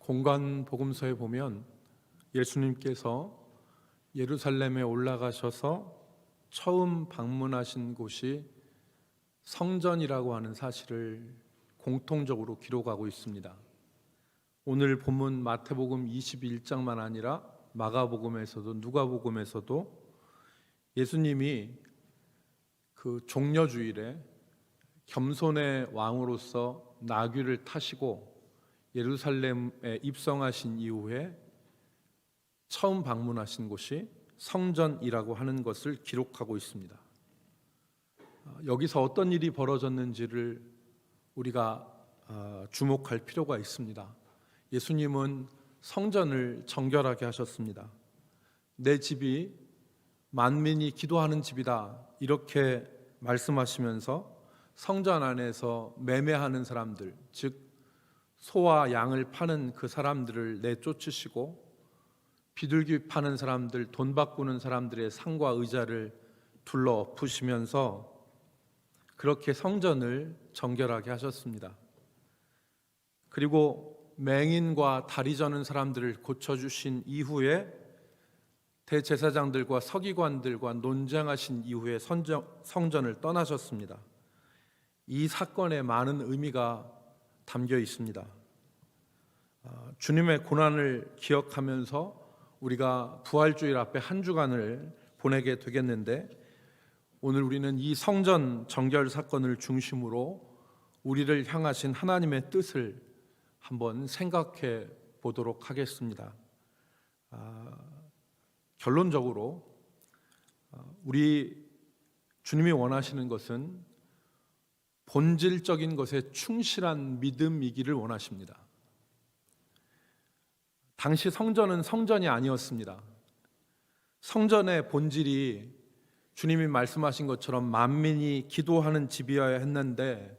공관 복음서에 보면 예수님께서 예루살렘에 올라가셔서 처음 방문하신 곳이 성전이라고 하는 사실을 공통적으로 기록하고 있습니다. 오늘 본문 마태복음 21장만 아니라 마가복음에서도 누가복음에서도 예수님이 그 종려주일에 겸손의 왕으로서 나귀를 타시고 예루살렘에 입성하신 이후에 처음 방문하신 곳이 성전이라고 하는 것을 기록하고 있습니다. 여기서 어떤 일이 벌어졌는지를 우리가 주목할 필요가 있습니다. 예수님은 성전을 정결하게 하셨습니다. 내 집이 만민이 기도하는 집이다 이렇게 말씀하시면서 성전 안에서 매매하는 사람들, 즉 소와 양을 파는 그 사람들을 내쫓으시고 비둘기 파는 사람들, 돈 바꾸는 사람들의 상과 의자를 둘러 엎으시면서 그렇게 성전을 정결하게 하셨습니다. 그리고 맹인과 다리 저는 사람들을 고쳐주신 이후에 대제사장들과 서기관들과 논쟁하신 이후에 성전을 떠나셨습니다. 이 사건에 많은 의미가 담겨 있습니다. 주님의 고난을 기억하면서 우리가 부활주일 앞에 한 주간을 보내게 되겠는데, 오늘 우리는 이 성전 정결 사건을 중심으로 우리를 향하신 하나님의 뜻을 한번 생각해 보도록 하겠습니다. 결론적으로 우리 주님이 원하시는 것은 본질적인 것에 충실한 믿음이기를 원하십니다. 당시 성전은 성전이 아니었습니다. 성전의 본질이 주님이 말씀하신 것처럼 만민이 기도하는 집이어야 했는데,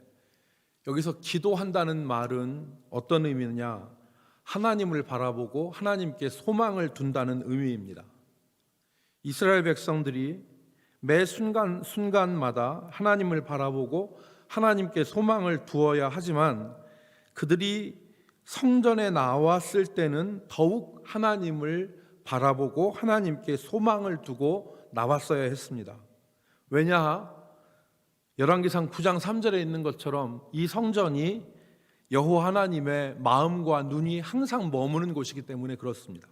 여기서 기도한다는 말은 어떤 의미느냐? 하나님을 바라보고 하나님께 소망을 둔다는 의미입니다. 이스라엘 백성들이 매 순간마다 하나님을 바라보고 하나님께 소망을 두어야 하지만, 그들이 성전에 나왔을 때는 더욱 하나님을 바라보고 하나님께 소망을 두고 나왔어야 했습니다. 왜냐? 열왕기상 9장 3절에 있는 것처럼 이 성전이 여호와 하나님의 마음과 눈이 항상 머무는 곳이기 때문에 그렇습니다.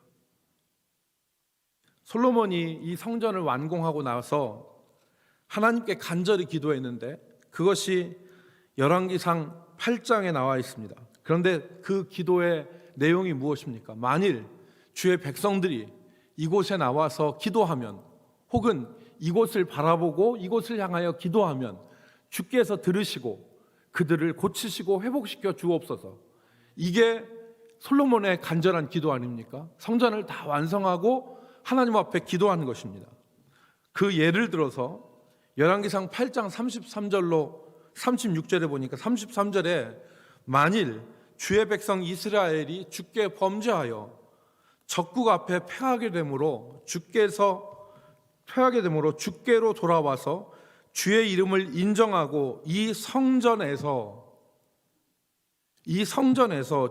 솔로몬이 이 성전을 완공하고 나서 하나님께 간절히 기도했는데 그것이 열왕기상 8장에 나와 있습니다. 그런데 그 기도의 내용이 무엇입니까? 만일 주의 백성들이 이곳에 나와서 기도하면, 혹은 이곳을 바라보고 이곳을 향하여 기도하면 주께서 들으시고 그들을 고치시고 회복시켜 주옵소서. 이게 솔로몬의 간절한 기도 아닙니까? 성전을 다 완성하고 하나님 앞에 기도하는 것입니다. 그 예를 들어서 열왕기상 8장 33절로 36절에 보니까 33절에 만일 주의 백성 이스라엘이 주께 범죄하여 적국 앞에 패하게 되므로 주께로 돌아와서 주의 이름을 인정하고 이 성전에서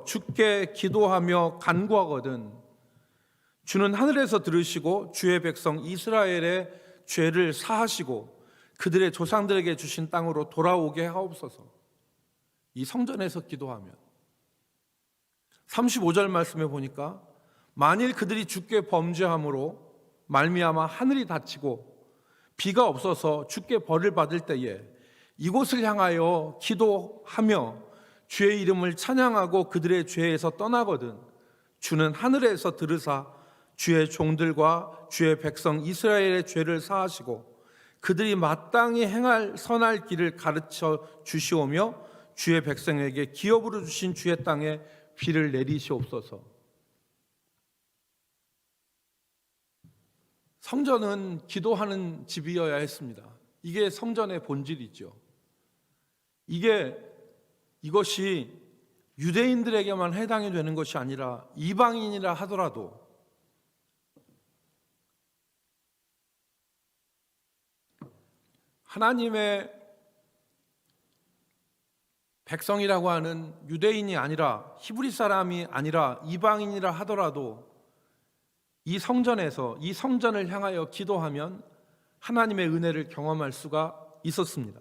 주께 기도하며 간구하거든 주는 하늘에서 들으시고 주의 백성 이스라엘의 죄를 사하시고 그들의 조상들에게 주신 땅으로 돌아오게 하옵소서. 이 성전에서 기도하면 35절 말씀에 보니까 만일 그들이 주께 범죄함으로 말미암아 하늘이 닫히고 비가 없어서 주께 벌을 받을 때에 이곳을 향하여 기도하며 주의 이름을 찬양하고 그들의 죄에서 떠나거든 주는 하늘에서 들으사 주의 종들과 주의 백성 이스라엘의 죄를 사하시고 그들이 마땅히 행할 선할 길을 가르쳐 주시오며 주의 백성에게 기업으로 주신 주의 땅에 비를 내리시옵소서. 성전은 기도하는 집이어야 했습니다. 이게 성전의 본질이죠. 이것이 유대인들에게만 해당이 되는 것이 아니라 이방인이라 하더라도 하나님의 백성이라고 하는 유대인이 아니라 히브리 사람이 아니라 이방인이라 하더라도 이 성전에서 이 성전을 향하여 기도하면 하나님의 은혜를 경험할 수가 있었습니다.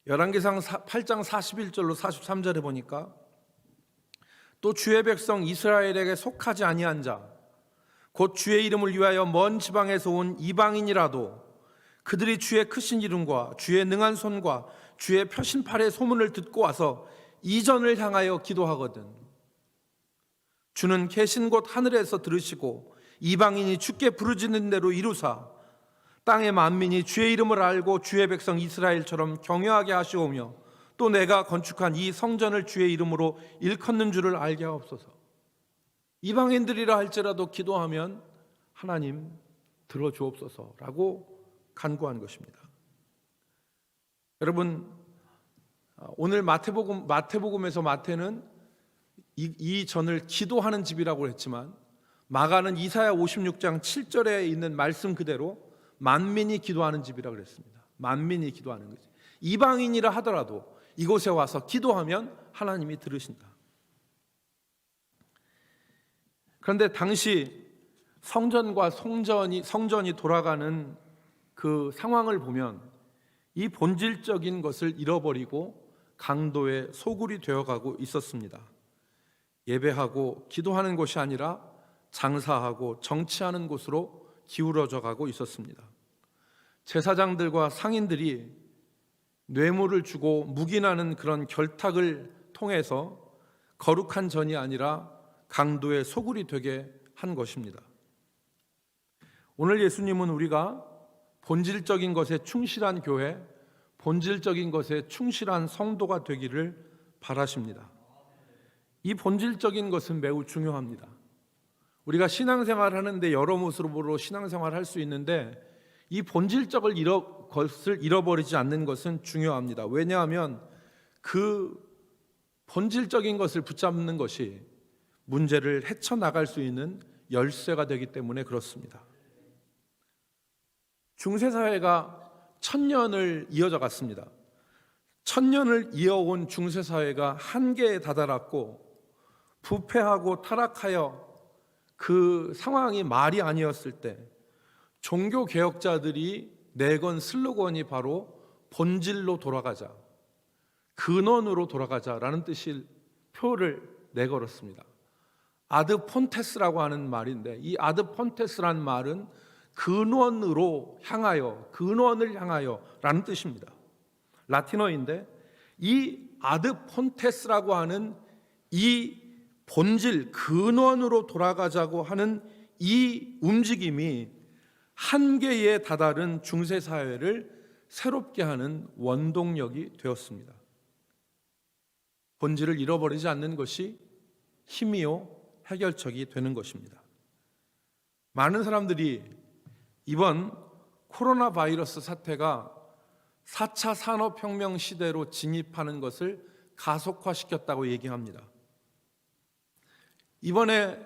열왕기상 8장 41절로 43절에 보니까 또 주의 백성 이스라엘에게 속하지 아니한 자 곧 주의 이름을 위하여 먼 지방에서 온 이방인이라도 그들이 주의 크신 이름과 주의 능한 손과 주의 펴신 팔의 소문을 듣고 와서 이전을 향하여 기도하거든 주는 계신 곳 하늘에서 들으시고 이방인이 주께 부르짖는 대로 이루사 땅의 만민이 주의 이름을 알고 주의 백성 이스라엘처럼 경외하게 하시오며 또 내가 건축한 이 성전을 주의 이름으로 일컫는 줄을 알게 하옵소서. 이방인들이라 할지라도 기도하면 하나님 들어주옵소서라고 간구한 것입니다. 여러분, 오늘 마태복음에서 마태는 이 전을 기도하는 집이라고 했지만 마가는 이사야 56장 7절에 있는 말씀 그대로 만민이 기도하는 집이라고 그랬습니다. 만민이 기도하는 거지. 이방인이라 하더라도 이곳에 와서 기도하면 하나님이 들으신다. 그런데 당시 성전과 성전이 돌아가는 그 상황을 보면 이 본질적인 것을 잃어버리고 강도의 소굴이 되어가고 있었습니다. 예배하고 기도하는 곳이 아니라 장사하고 정치하는 곳으로 기울어져 가고 있었습니다. 제사장들과 상인들이 뇌물을 주고 묵인하는 그런 결탁을 통해서 거룩한 전이 아니라 강도의 소굴이 되게 한 것입니다. 오늘 예수님은 우리가 본질적인 것에 충실한 교회, 본질적인 것에 충실한 성도가 되기를 바라십니다. 이 본질적인 것은 매우 중요합니다. 우리가 신앙생활을 하는데 여러 모습으로 신앙생활을 할 수 있는데 이 본질적을 것을 잃어버리지 않는 것은 중요합니다. 왜냐하면 그 본질적인 것을 붙잡는 것이 문제를 헤쳐나갈 수 있는 열쇠가 되기 때문에 그렇습니다. 중세사회가 1000년을 이어져 갔습니다. 1000년을 이어온 중세사회가 한계에 다다랐고 부패하고 타락하여 그 상황이 말이 아니었을 때 종교개혁자들이 내건 슬로건이 바로 본질로 돌아가자, 근원으로 돌아가자라는 뜻의 표를 내걸었습니다. 아드 폰테스라고 하는 말인데 이 아드 폰테스라는 말은 근원으로 향하여, 근원을 향하여 라는 뜻입니다. 라틴어인데 이 아드 폰테스라고 하는 이 본질, 근원으로 돌아가자고 하는 이 움직임이 한계에 다다른 중세사회를 새롭게 하는 원동력이 되었습니다. 본질을 잃어버리지 않는 것이 힘이요 해결책이 되는 것입니다. 많은 사람들이 이번 코로나 바이러스 사태가 4차 산업혁명 시대로 진입하는 것을 가속화시켰다고 얘기합니다. 이번에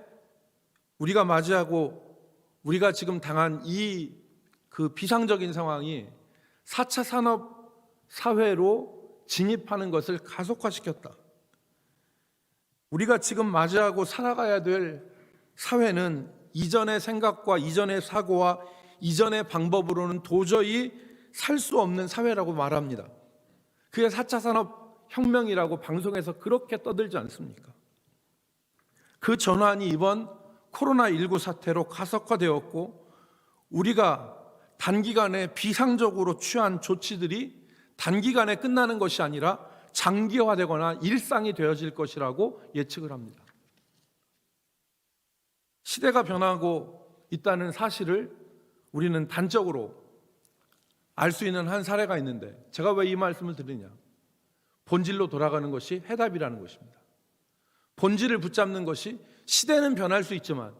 우리가 맞이하고 우리가 지금 당한 이 그 비상적인 상황이 4차 산업 사회로 진입하는 것을 가속화시켰다. 우리가 지금 맞이하고 살아가야 될 사회는 이전의 생각과 이전의 사고와 이전의 방법으로는 도저히 살 수 없는 사회라고 말합니다. 그게 4차 산업혁명이라고 방송에서 그렇게 떠들지 않습니까? 그 전환이 이번 코로나19 사태로 가속화되었고 우리가 단기간에 비상적으로 취한 조치들이 단기간에 끝나는 것이 아니라 장기화되거나 일상이 되어질 것이라고 예측을 합니다. 시대가 변하고 있다는 사실을 우리는 단적으로 알 수 있는 한 사례가 있는데 제가 왜 이 말씀을 드리냐? 본질로 돌아가는 것이 해답이라는 것입니다. 본질을 붙잡는 것이 시대는 변할 수 있지만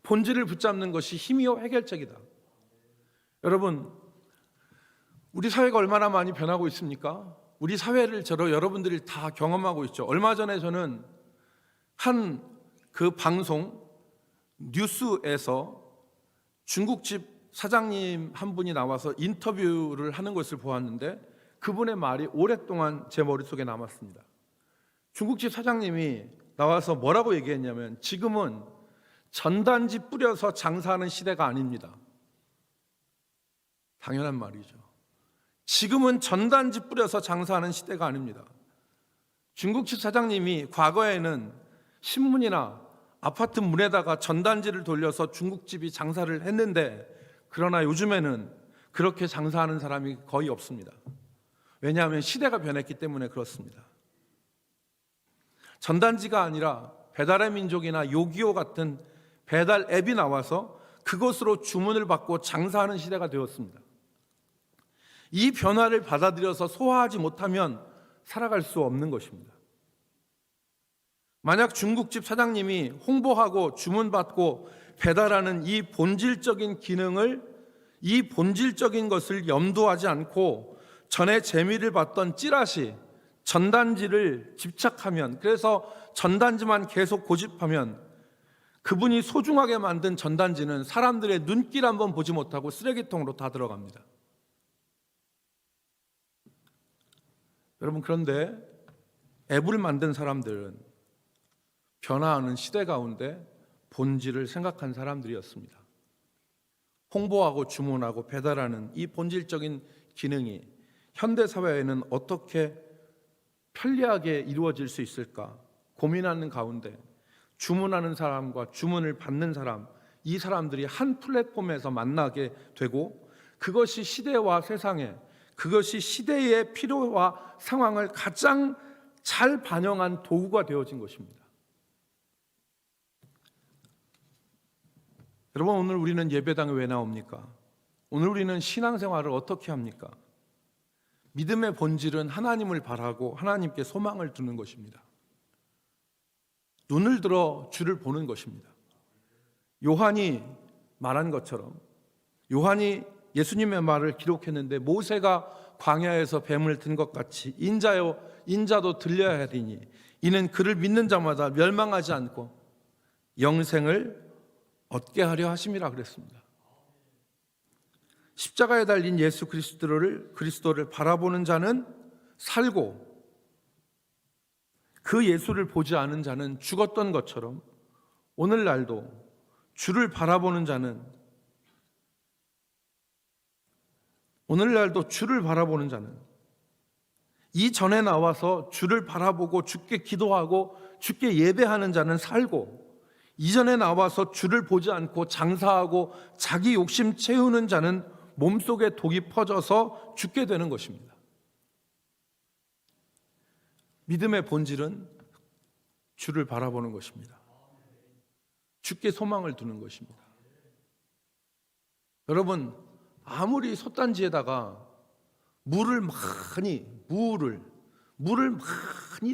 본질을 붙잡는 것이 힘이요 해결책이다. 여러분, 우리 사회가 얼마나 많이 변하고 있습니까? 우리 사회를 여러분들이 다 경험하고 있죠. 얼마 전에 저는 한 그 방송 뉴스에서 중국집 사장님 한 분이 나와서 인터뷰를 하는 것을 보았는데 그분의 말이 오랫동안 제 머릿속에 남았습니다. 중국집 사장님이 나와서 뭐라고 얘기했냐면, 지금은 전단지 뿌려서 장사하는 시대가 아닙니다. 당연한 말이죠. 지금은 전단지 뿌려서 장사하는 시대가 아닙니다. 중국집 사장님이 과거에는 신문이나 아파트 문에다가 전단지를 돌려서 중국집이 장사를 했는데, 그러나 요즘에는 그렇게 장사하는 사람이 거의 없습니다. 왜냐하면 시대가 변했기 때문에 그렇습니다. 전단지가 아니라 배달의 민족이나 요기요 같은 배달 앱이 나와서 그것으로 주문을 받고 장사하는 시대가 되었습니다. 이 변화를 받아들여서 소화하지 못하면 살아갈 수 없는 것입니다. 만약 중국집 사장님이 홍보하고 주문받고 배달하는 이 본질적인 기능을, 이 본질적인 것을 염두하지 않고 전에 재미를 봤던 찌라시, 전단지를 집착하면, 그래서 전단지만 계속 고집하면 그분이 소중하게 만든 전단지는 사람들의 눈길 한번 보지 못하고 쓰레기통으로 다 들어갑니다. 여러분, 그런데 앱을 만든 사람들은 변화하는 시대 가운데 본질을 생각한 사람들이었습니다. 홍보하고 주문하고 배달하는 이 본질적인 기능이 현대 사회에는 어떻게 편리하게 이루어질 수 있을까 고민하는 가운데, 주문하는 사람과 주문을 받는 사람, 이 사람들이 한 플랫폼에서 만나게 되고, 그것이 시대와 세상에, 그것이 시대의 필요와 상황을 가장 잘 반영한 도구가 되어진 것입니다. 여러분, 오늘 우리는 예배당에 왜 나옵니까? 오늘 우리는 신앙생활을 어떻게 합니까? 믿음의 본질은 하나님을 바라고 하나님께 소망을 두는 것입니다. 눈을 들어 주를 보는 것입니다. 요한이 말한 것처럼, 요한이 예수님의 말을 기록했는데, 모세가 광야에서 뱀을 든 것 같이 인자여 인자도 들려야 하리니 이는 그를 믿는 자마다 멸망하지 않고 영생을 얻게 하려 하심이라 그랬습니다. 십자가에 달린 예수 그리스도를 바라보는 자는 살고, 그 예수를 보지 않은 자는 죽었던 것처럼, 오늘날도 주를 바라보는 자는, 이전에 나와서 주를 바라보고 주께 기도하고 주께 예배하는 자는 살고, 이전에 나와서 주를 보지 않고 장사하고 자기 욕심 채우는 자는 몸속에 독이 퍼져서 죽게 되는 것입니다. 믿음의 본질은 주를 바라보는 것입니다. 주께 소망을 두는 것입니다. 여러분, 아무리 솥단지에다가 물을 많이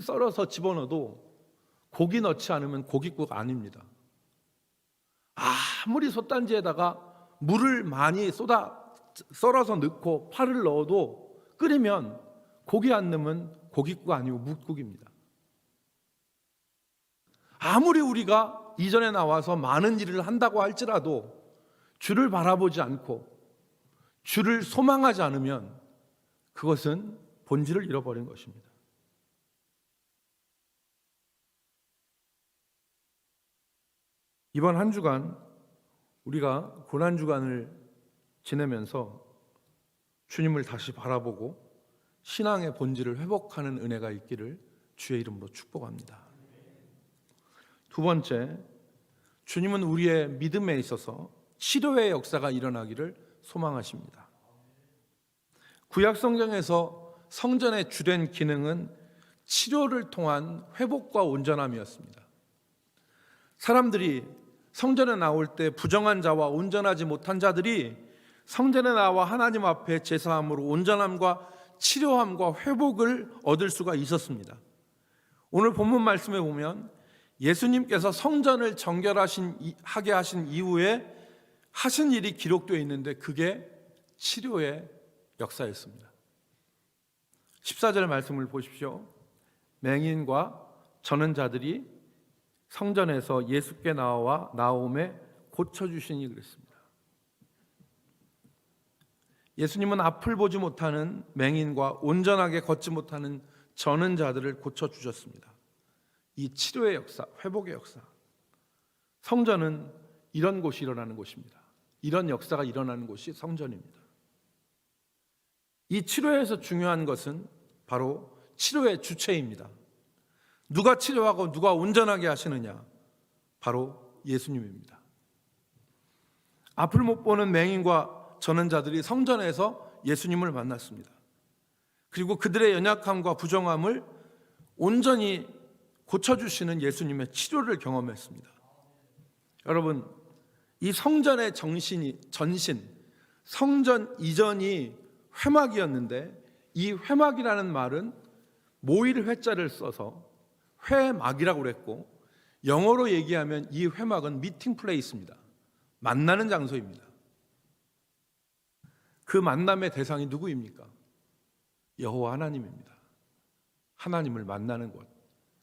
썰어서 집어넣어도 고기 넣지 않으면 고깃국 아닙니다. 아무리 솥단지에다가 물을 많이 썰어서 넣고 파를 넣어도 끓이면 고기 안 넣으면 고깃국 아니고 묵국입니다. 아무리 우리가 이전에 나와서 많은 일을 한다고 할지라도 주를 바라보지 않고 주를 소망하지 않으면 그것은 본질을 잃어버린 것입니다. 이번 한 주간 우리가 고난주간을 지내면서 주님을 다시 바라보고 신앙의 본질을 회복하는 은혜가 있기를 주의 이름으로 축복합니다. 두 번째, 주님은 우리의 믿음에 있어서 치료의 역사가 일어나기를 소망하십니다. 구약 성경에서 성전의 주된 기능은 치료를 통한 회복과 온전함이었습니다. 사람들이 성전에 나올 때 부정한 자와 온전하지 못한 자들이 성전에 나와 하나님 앞에 제사함으로 온전함과 치료함과 회복을 얻을 수가 있었습니다. 오늘 본문 말씀에 보면 예수님께서 성전을 정결하게 하신 이후에 하신 일이 기록되어 있는데, 그게 치료의 역사였습니다. 14절 말씀을 보십시오. 맹인과 저는 자들이 성전에서 예수께 나오매 고쳐주시니 그랬습니다. 예수님은 앞을 보지 못하는 맹인과 온전하게 걷지 못하는 저는 자들을 고쳐주셨습니다. 이 치료의 역사, 회복의 역사. 성전은 이런 곳이 일어나는 곳입니다. 이런 역사가 일어나는 곳이 성전입니다. 이 치료에서 중요한 것은 바로 치료의 주체입니다. 누가 치료하고 누가 온전하게 하시느냐? 바로 예수님입니다. 앞을 못 보는 맹인과 전원자들이 성전에서 예수님을 만났습니다. 그리고 그들의 연약함과 부정함을 온전히 고쳐주시는 예수님의 치료를 경험했습니다. 여러분, 이 성전의 전신, 성전 이전이 회막이었는데 이 회막이라는 말은 모일 회자를 써서 회막이라고 그랬고, 영어로 얘기하면 이 회막은 미팅 플레이스입니다. 만나는 장소입니다. 그 만남의 대상이 누구입니까? 여호와 하나님입니다. 하나님을 만나는 곳,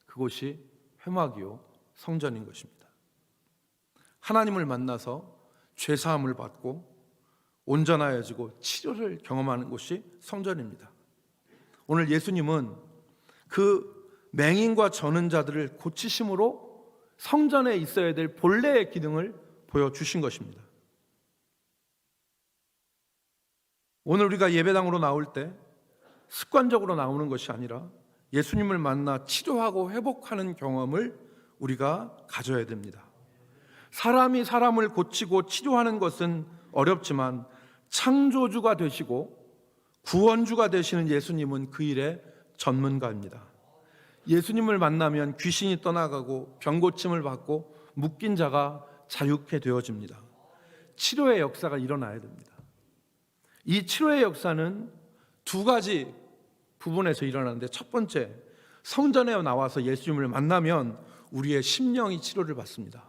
그곳이 회막이요 성전인 것입니다. 하나님을 만나서 죄사함을 받고 온전하여지고 치료를 경험하는 곳이 성전입니다. 오늘 예수님은 그 맹인과 저는 자들을 고치심으로 성전에 있어야 될 본래의 기능을 보여주신 것입니다. 오늘 우리가 예배당으로 나올 때 습관적으로 나오는 것이 아니라 예수님을 만나 치료하고 회복하는 경험을 우리가 가져야 됩니다. 사람이 사람을 고치고 치료하는 것은 어렵지만 창조주가 되시고 구원주가 되시는 예수님은 그 일의 전문가입니다. 예수님을 만나면 귀신이 떠나가고 병고침을 받고 묶인 자가 자유케 되어집니다. 치료의 역사가 일어나야 됩니다. 이 치료의 역사는 두 가지 부분에서 일어나는데, 첫 번째, 성전에 나와서 예수님을 만나면 우리의 심령이 치료를 받습니다.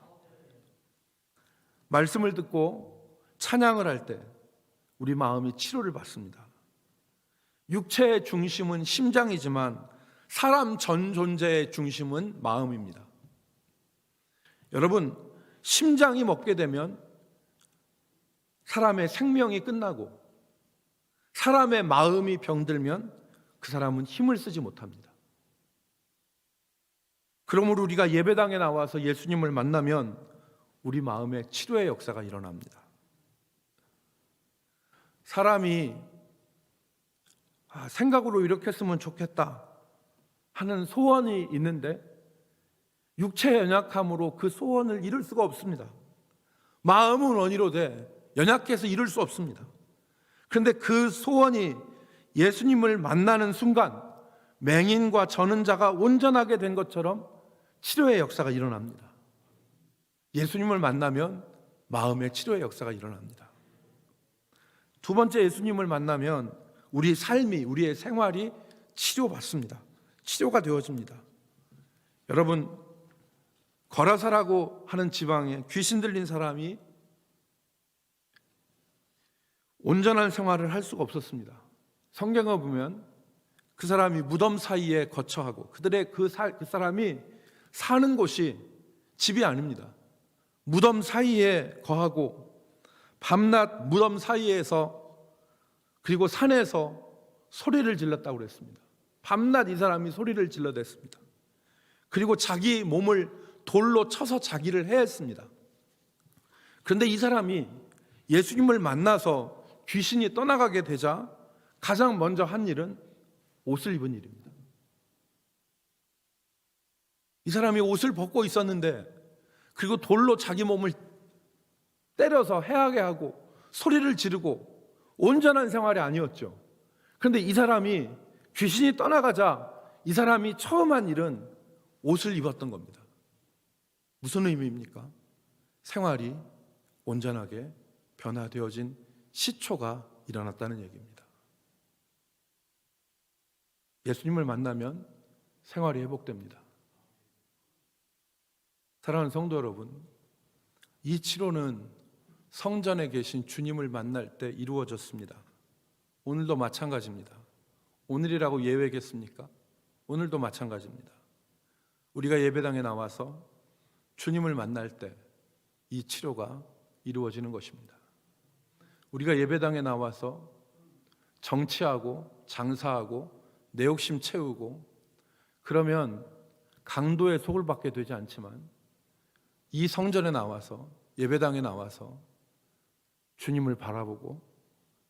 말씀을 듣고 찬양을 할 때 우리 마음이 치료를 받습니다. 육체의 중심은 심장이지만 사람 전 존재의 중심은 마음입니다. 여러분, 심장이 먹게 되면 사람의 생명이 끝나고 사람의 마음이 병들면 그 사람은 힘을 쓰지 못합니다. 그러므로 우리가 예배당에 나와서 예수님을 만나면 우리 마음에 치료의 역사가 일어납니다. 사람이 생각으로 이렇게 했으면 좋겠다 하는 소원이 있는데 육체의 연약함으로 그 소원을 이룰 수가 없습니다. 마음은 원이로되 연약해서 이룰 수 없습니다. 그런데 그 소원이 예수님을 만나는 순간 맹인과 저는 자가 온전하게 된 것처럼 치료의 역사가 일어납니다. 예수님을 만나면 마음의 치료의 역사가 일어납니다. 두 번째, 예수님을 만나면 우리 삶이, 우리의 생활이 치료받습니다. 치료가 되어집니다. 여러분, 거라사라고 하는 지방에 귀신 들린 사람이 온전한 생활을 할 수가 없었습니다. 성경에 보면 그 사람이 무덤 사이에 거처하고 그 사람이 사는 곳이 집이 아닙니다. 무덤 사이에 거하고 밤낮 무덤 사이에서 그리고 산에서 소리를 질렀다고 그랬습니다. 밤낮 이 사람이 소리를 질러댔습니다. 그리고 자기 몸을 돌로 쳐서 자기를 해했습니다. 그런데 이 사람이 예수님을 만나서 귀신이 떠나가게 되자 가장 먼저 한 일은 옷을 입은 일입니다. 이 사람이 옷을 벗고 있었는데, 그리고 돌로 자기 몸을 때려서 해하게 하고 소리를 지르고 온전한 생활이 아니었죠. 그런데 이 사람이 귀신이 떠나가자 이 사람이 처음 한 일은 옷을 입었던 겁니다. 무슨 의미입니까? 생활이 온전하게 변화되어진 시초가 일어났다는 얘기입니다. 예수님을 만나면 생활이 회복됩니다. 사랑하는 성도 여러분, 이 치료는 성전에 계신 주님을 만날 때 이루어졌습니다. 오늘도 마찬가지입니다. 오늘이라고 예외겠습니까? 오늘도 마찬가지입니다. 우리가 예배당에 나와서 주님을 만날 때 이 치료가 이루어지는 것입니다. 우리가 예배당에 나와서 정치하고 장사하고 내 욕심 채우고 그러면 강도의 속을 받게 되지 않지만 이 성전에 나와서, 예배당에 나와서 주님을 바라보고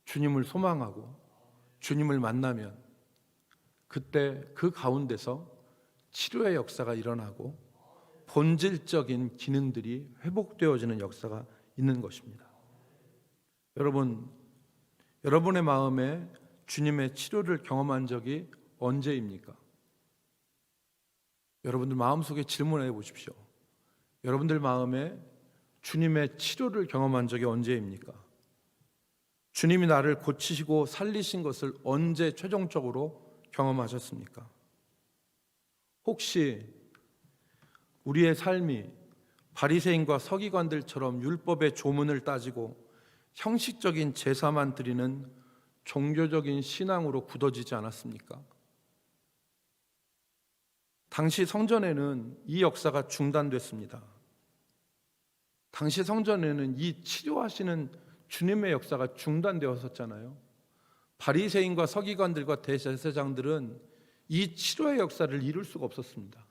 주님을 소망하고 주님을 만나면 그때 그 가운데서 치료의 역사가 일어나고 본질적인 기능들이 회복되어지는 역사가 있는 것입니다. 여러분, 여러분의 마음에 주님의 치료를 경험한 적이 언제입니까? 여러분들 마음속에 질문해 보십시오. 여러분들 마음에 주님의 치료를 경험한 적이 언제입니까? 주님이 나를 고치시고 살리신 것을 언제 최종적으로 경험하셨습니까? 혹시 우리의 삶이 바리새인과 서기관들처럼 율법의 조문을 따지고 형식적인 제사만 드리는 종교적인 신앙으로 굳어지지 않았습니까? 당시 성전에는 이 역사가 중단됐습니다. 당시 성전에는 이 치료하시는 주님의 역사가 중단되었었잖아요. 바리새인과 서기관들과 대제사장들은 이 치료의 역사를 이룰 수가 없었습니다.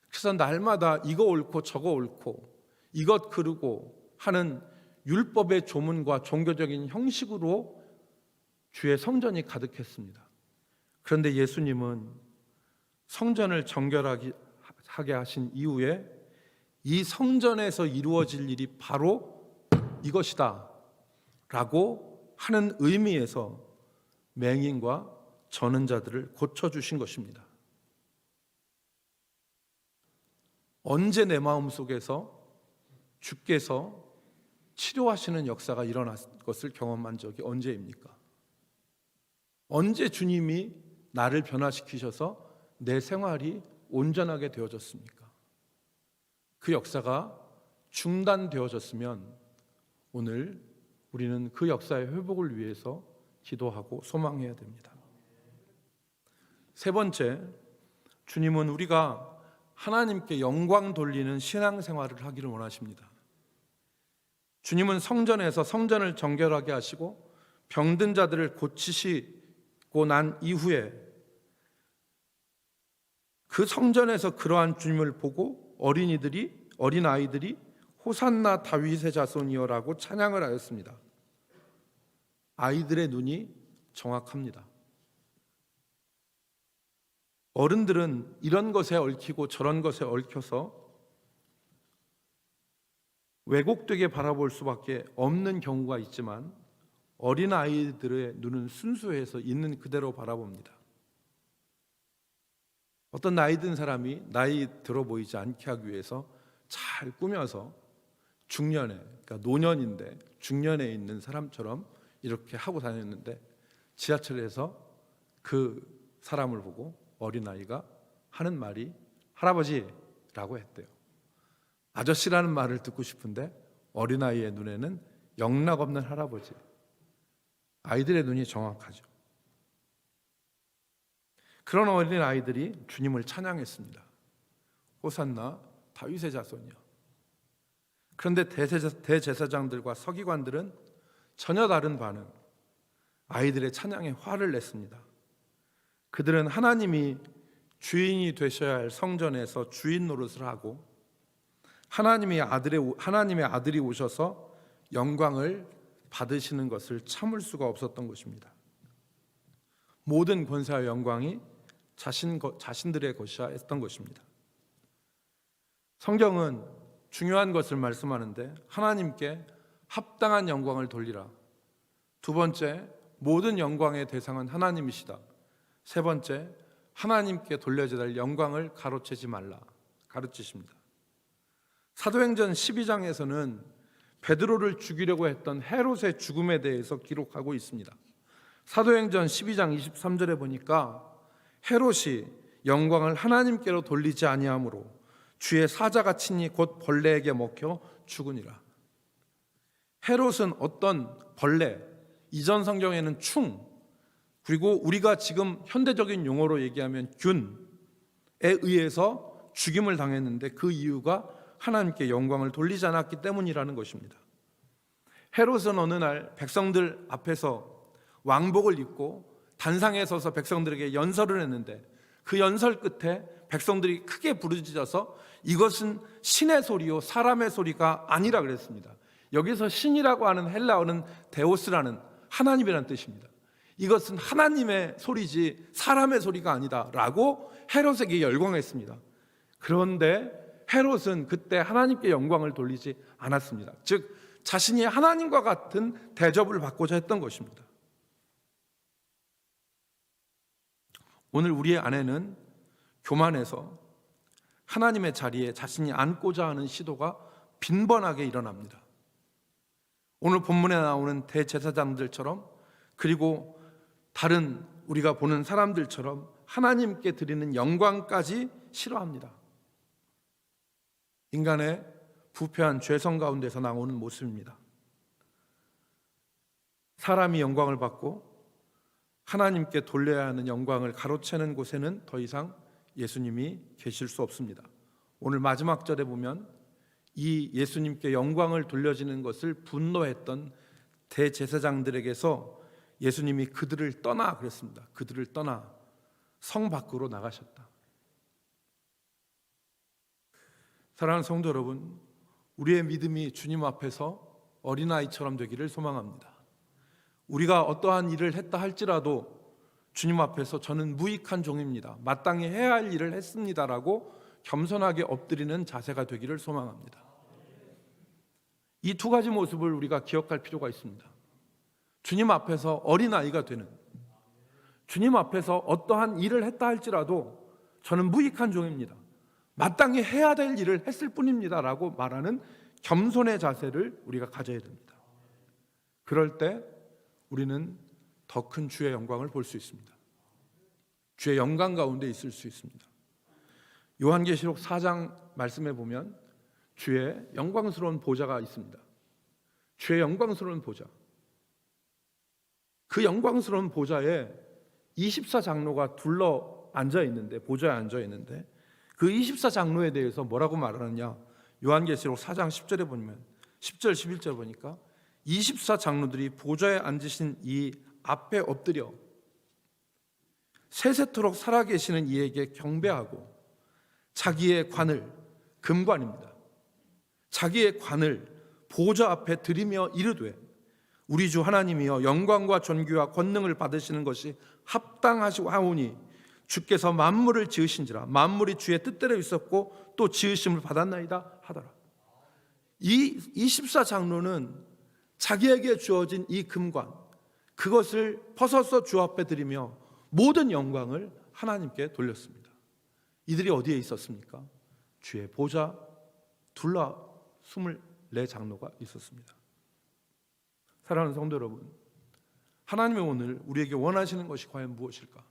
그래서 날마다 이거 옳고 저거 옳고 이것 그르고 하는 율법의 조문과 종교적인 형식으로 주의 성전이 가득했습니다. 그런데 예수님은 성전을 정결하게 하신 이후에 이 성전에서 이루어질 일이 바로 이것이다 라고 하는 의미에서 맹인과 저는 자들을 고쳐주신 것입니다. 언제 내 마음속에서 주께서 치료하시는 역사가 일어난 것을 경험한 적이 언제입니까? 언제 주님이 나를 변화시키셔서 내 생활이 온전하게 되어졌습니까? 그 역사가 중단되어졌으면 오늘 우리는 그 역사의 회복을 위해서 기도하고 소망해야 됩니다. 세 번째, 주님은 우리가 하나님께 영광 돌리는 신앙생활을 하기를 원하십니다. 주님은 성전에서 성전을 정결하게 하시고 병든 자들을 고치시고 난 이후에 그 성전에서 그러한 주님을 보고 어린아이들이 호산나 다윗의 자손이여라고 찬양을 하였습니다. 아이들의 눈이 정확합니다. 어른들은 이런 것에 얽히고 저런 것에 얽혀서 왜곡되게 바라볼 수밖에 없는 경우가 있지만 어린아이들의 눈은 순수해서 있는 그대로 바라봅니다. 어떤 나이 든 사람이 나이 들어 보이지 않게 하기 위해서 잘 꾸며서 중년에, 그러니까 노년인데 중년에 있는 사람처럼 이렇게 하고 다녔는데 지하철에서 그 사람을 보고 어린아이가 하는 말이 할아버지라고 했대요. 아저씨라는 말을 듣고 싶은데 어린아이의 눈에는 영락없는 할아버지. 아이들의 눈이 정확하죠. 그런 어린아이들이 주님을 찬양했습니다. 호산나 다윗의 자손이여. 그런데 대제사장들과 서기관들은 전혀 다른 반응, 아이들의 찬양에 화를 냈습니다. 그들은 하나님이 주인이 되셔야 할 성전에서 주인 노릇을 하고 하나님의 아들이 오셔서 영광을 받으시는 것을 참을 수가 없었던 것입니다. 모든 권세와 영광이 자신들의 것이야 했던 것입니다. 성경은 중요한 것을 말씀하는데 하나님께 합당한 영광을 돌리라. 두 번째, 모든 영광의 대상은 하나님이시다. 세 번째, 하나님께 돌려져야 할 영광을 가로채지 말라 가르치십니다. 사도행전 12장에서는 베드로를 죽이려고 했던 헤롯의 죽음에 대해서 기록하고 있습니다. 사도행전 12장 23절에 보니까 헤롯이 영광을 하나님께로 돌리지 아니하므로 주의 사자가 친히 곧 벌레에게 먹혀 죽으니라. 헤롯은 어떤 벌레, 이전 성경에는 충, 그리고 우리가 지금 현대적인 용어로 얘기하면 균에 의해서 죽임을 당했는데 그 이유가 하나님께 영광을 돌리지 않았기 때문이라는 것입니다. 헤롯은 어느 날 백성들 앞에서 왕복을 입고 단상에 서서 백성들에게 연설을 했는데 그 연설 끝에 백성들이 크게 부르짖어서 이것은 신의 소리요 사람의 소리가 아니라 그랬습니다. 여기서 신이라고 하는 헬라어는 데오스라는 하나님이라는 뜻입니다. 이것은 하나님의 소리지 사람의 소리가 아니다 라고 헤롯에게 열광했습니다. 그런데 헤롯은 그때 하나님께 영광을 돌리지 않았습니다. 즉 자신이 하나님과 같은 대접을 받고자 했던 것입니다. 오늘 우리의 안에는 교만해서 하나님의 자리에 자신이 앉고자 하는 시도가 빈번하게 일어납니다. 오늘 본문에 나오는 대제사장들처럼, 그리고 다른 우리가 보는 사람들처럼 하나님께 드리는 영광까지 싫어합니다. 인간의 부패한 죄성 가운데서 나오는 모습입니다. 사람이 영광을 받고 하나님께 돌려야 하는 영광을 가로채는 곳에는 더 이상 예수님이 계실 수 없습니다. 오늘 마지막 절에 보면 이 예수님께 영광을 돌려지는 것을 분노했던 대제사장들에게서 예수님이 그들을 떠나 그랬습니다. 그들을 떠나 성 밖으로 나가셨다. 사랑하는 성도 여러분, 우리의 믿음이 주님 앞에서 어린아이처럼 되기를 소망합니다. 우리가 어떠한 일을 했다 할지라도 주님 앞에서 저는 무익한 종입니다, 마땅히 해야 할 일을 했습니다라고 겸손하게 엎드리는 자세가 되기를 소망합니다. 이 두 가지 모습을 우리가 기억할 필요가 있습니다. 주님 앞에서 어린아이가 되는, 주님 앞에서 어떠한 일을 했다 할지라도 저는 무익한 종입니다, 마땅히 해야 될 일을 했을 뿐입니다 라고 말하는 겸손의 자세를 우리가 가져야 됩니다. 그럴 때 우리는 더 큰 주의 영광을 볼 수 있습니다. 주의 영광 가운데 있을 수 있습니다. 요한계시록 4장 말씀에 보면 주의 영광스러운 보좌가 있습니다. 주의 영광스러운 보좌, 그 영광스러운 보좌에 24장로가 둘러 앉아 있는데, 보좌에 앉아 있는데 그 24장로에 대해서 뭐라고 말하느냐, 요한계시록 4장 10절에 보면 10절 11절 보니까 24장로들이 보좌에 앉으신 이 앞에 엎드려 세세토록 살아계시는 이에게 경배하고 자기의 관을, 금관입니다, 자기의 관을 보좌 앞에 들이며 이르되 우리 주 하나님이여 영광과 존귀와 권능을 받으시는 것이 합당하시오니 주께서 만물을 지으신지라 만물이 주의 뜻대로 있었고 또 지으심을 받았나이다 하더라. 이 24장로는 자기에게 주어진 이 금관, 그것을 벗어서 주 앞에 드리며 모든 영광을 하나님께 돌렸습니다. 이들이 어디에 있었습니까? 주의 보좌 둘러 24장로가 있었습니다. 사랑하는 성도 여러분, 하나님이 오늘 우리에게 원하시는 것이 과연 무엇일까?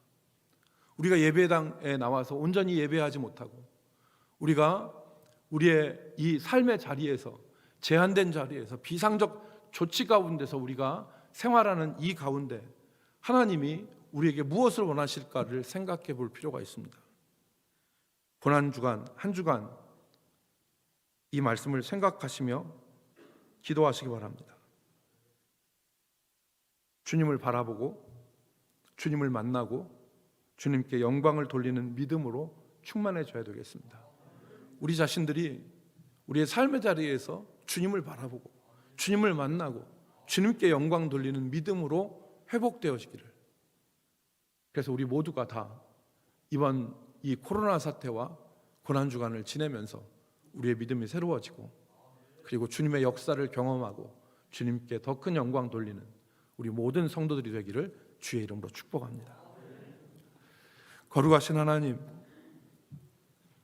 우리가 예배당에 나와서 온전히 예배하지 못하고, 우리가 우리의 이 삶의 자리에서, 제한된 자리에서, 비상적 조치 가운데서 우리가 생활하는 이 가운데 하나님이 우리에게 무엇을 원하실까를 생각해 볼 필요가 있습니다. 고난주간, 한 주간 이 말씀을 생각하시며 기도하시기 바랍니다. 주님을 바라보고 주님을 만나고 주님께 영광을 돌리는 믿음으로 충만해져야 되겠습니다. 우리 자신들이 우리의 삶의 자리에서 주님을 바라보고 주님을 만나고 주님께 영광 돌리는 믿음으로 회복되어지기를. 그래서 우리 모두가 다 이번 이 코로나 사태와 고난주간을 지내면서 우리의 믿음이 새로워지고, 그리고 주님의 역사를 경험하고 주님께 더 큰 영광 돌리는 우리 모든 성도들이 되기를 주의 이름으로 축복합니다. 거룩하신 하나님,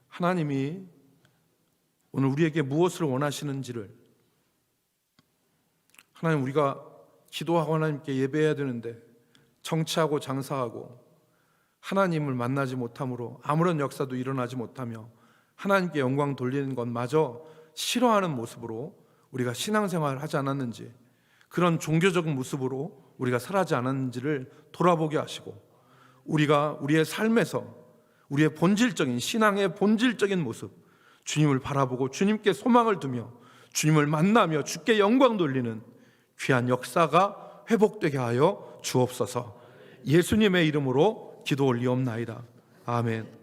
하나님이 오늘 우리에게 무엇을 원하시는지를, 하나님, 우리가 기도하고 하나님께 예배해야 되는데 정치하고 장사하고 하나님을 만나지 못함으로 아무런 역사도 일어나지 못하며 하나님께 영광 돌리는 것마저 싫어하는 모습으로 우리가 신앙생활을 하지 않았는지, 그런 종교적인 모습으로 우리가 살아지 않았는지를 돌아보게 하시고, 우리가 우리의 삶에서 우리의 본질적인, 신앙의 본질적인 모습, 주님을 바라보고 주님께 소망을 두며 주님을 만나며 주께 영광 돌리는 귀한 역사가 회복되게 하여 주옵소서. 예수님의 이름으로 기도 올리옵나이다. 아멘.